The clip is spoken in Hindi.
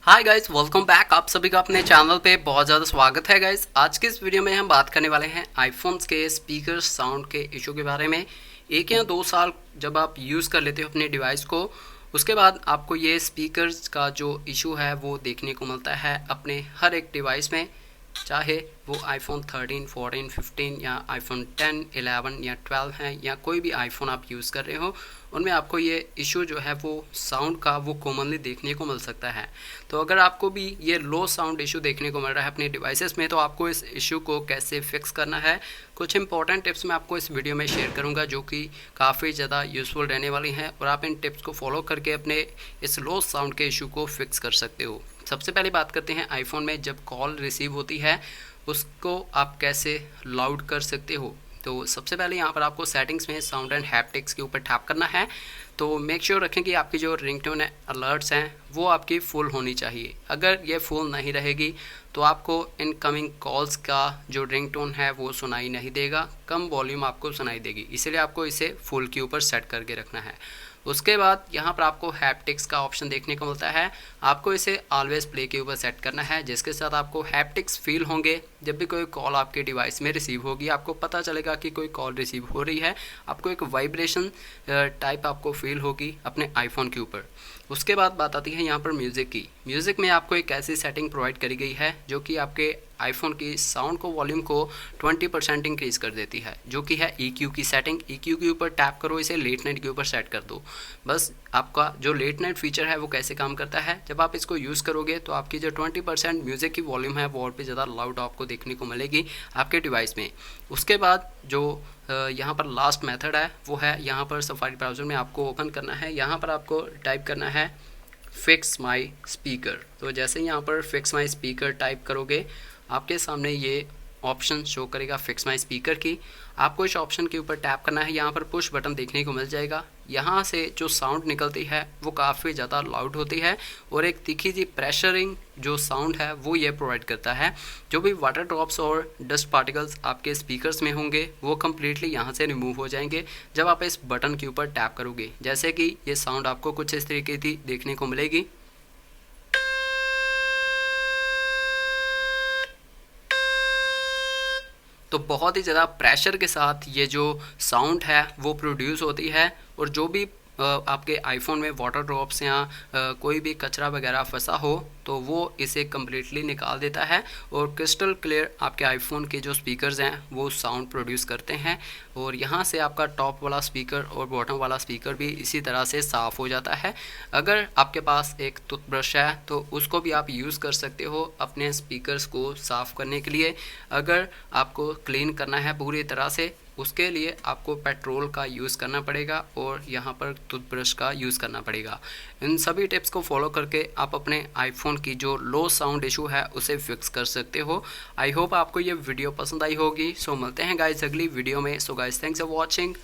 Hi guys, welcome back. आप सभी का अपने चैनल पे बहुत ज़्यादा स्वागत है गाइस। आज के इस वीडियो में हम बात करने वाले हैं आईफोन्स के स्पीकर साउंड के इशू के बारे में। 1 या 2 साल जब आप यूज़ कर लेते हो अपने डिवाइस को, उसके बाद आपको ये स्पीकर्स का जो इशू है वो देखने को मिलता है अपने हर एक डिवाइस में, चाहे वो आईफोन 13, 14, 15 या आईफोन 10, 11 या 12 हैं या कोई भी आईफोन आप यूज़ कर रहे हो, उनमें आपको ये इशू जो है वो साउंड का वो कॉमनली देखने को मिल सकता है। तो अगर आपको भी ये लो साउंड इशू देखने को मिल रहा है अपने डिवाइसेस में, तो आपको इस इशू को कैसे फिक्स करना है, कुछ इंपॉर्टेंट टिप्स मैं आपको इस वीडियो में शेयर करूंगा जो कि काफ़ी ज़्यादा यूज़फुल रहने वाली हैं और आप इन टिप्स को फॉलो करके अपने इस लो साउंड के इशू को फिक्स कर सकते हो। सबसे पहले बात करते हैं आईफोन में जब कॉल रिसीव होती है उसको आप कैसे लाउड कर सकते हो। तो सबसे पहले यहाँ पर आपको सेटिंग्स में साउंड एंड हैप्टिक्स के ऊपर टैप करना है। तो मेक श्योर रखें कि आपकी जो रिंगटोन अलर्ट्स हैं वो आपकी फुल होनी चाहिए। अगर ये फुल नहीं रहेगी तो आपको इनकमिंग कॉल्स का जो रिंगटोन है वो सुनाई नहीं देगा, कम वॉल्यूम आपको सुनाई देगी। इसलिए आपको इसे फुल के ऊपर सेट करके रखना है। उसके बाद यहाँ पर आपको हैप्टिक्स का ऑप्शन देखने को मिलता है। आपको इसे ऑलवेज प्ले के ऊपर सेट करना है, जिसके साथ आपको हैप्टिक्स फील होंगे। जब भी कोई कॉल आपके डिवाइस में रिसीव होगी आपको पता चलेगा कि कोई कॉल रिसीव हो रही है, आपको एक वाइब्रेशन टाइप आपको फील होगी अपने आईफोन के ऊपर। उसके बाद बात आती है यहाँ पर म्यूज़िक की। म्यूज़िक में आपको एक ऐसी सेटिंग प्रोवाइड करी गई है जो कि आपके आईफोन की साउंड को वॉल्यूम को 20% इंक्रीज़ कर देती है, जो कि है EQ की सेटिंग। EQ के ऊपर टैप करो, इसे लेट नाइट के ऊपर सेट कर दो। बस आपका जो लेट नाइट फीचर है वो कैसे काम करता है, जब आप इसको यूज़ करोगे तो आपकी जो 20% म्यूज़िक की वॉल्यूम है वो और भी ज़्यादा लाउड आपको देखने को मिलेगी आपके डिवाइस में। उसके बाद जो यहाँ पर लास्ट मेथड है वो है यहाँ पर सफारी ब्राउज़र में आपको ओपन करना है। यहाँ पर आपको टाइप करना है फिक्स माई स्पीकर। तो जैसे ही यहाँ पर फिक्स माई स्पीकर टाइप करोगे आपके सामने ये ऑप्शन शो करेगा फिक्स माई स्पीकर की। आपको इस ऑप्शन के ऊपर टैप करना है। यहाँ पर पुश बटन देखने को मिल जाएगा। यहाँ से जो साउंड निकलती है वो काफ़ी ज़्यादा लाउड होती है और एक तीखी सी प्रेशरिंग जो साउंड है वो ये प्रोवाइड करता है। जो भी वाटर ड्रॉप्स और डस्ट पार्टिकल्स आपके स्पीकर्स में होंगे वो कम्प्लीटली यहाँ से रिमूव हो जाएंगे जब आप इस बटन के ऊपर टैप करोगे। जैसे कि ये साउंड आपको कुछ इस तरीके की देखने को मिलेगी। तो बहुत ही ज़्यादा प्रेशर के साथ ये जो साउंड है वो प्रोड्यूस होती है और जो भी आपके आईफोन में वाटर ड्रॉप्स या कोई भी कचरा वगैरह फंसा हो तो वो इसे कम्प्लीटली निकाल देता है और क्रिस्टल क्लियर आपके आईफोन के जो स्पीकर्स हैं वो साउंड प्रोड्यूस करते हैं। और यहाँ से आपका टॉप वाला स्पीकर और बॉटम वाला स्पीकर भी इसी तरह से साफ़ हो जाता है। अगर आपके पास एक टूथब्रश है तो उसको भी आप यूज़ कर सकते हो अपने स्पीकर्स को साफ़ करने के लिए। अगर आपको क्लीन करना है पूरी तरह से उसके लिए आपको पेट्रोल का यूज़ करना पड़ेगा और यहाँ पर टूथब्रश का यूज़ करना पड़ेगा। इन सभी टिप्स को फॉलो करके आप अपने आईफोन की जो लो साउंड इशू है उसे फिक्स कर सकते हो। आई होप आपको ये वीडियो पसंद आई होगी। सो मिलते हैं गाइस अगली वीडियो में। So guys thanks for watching.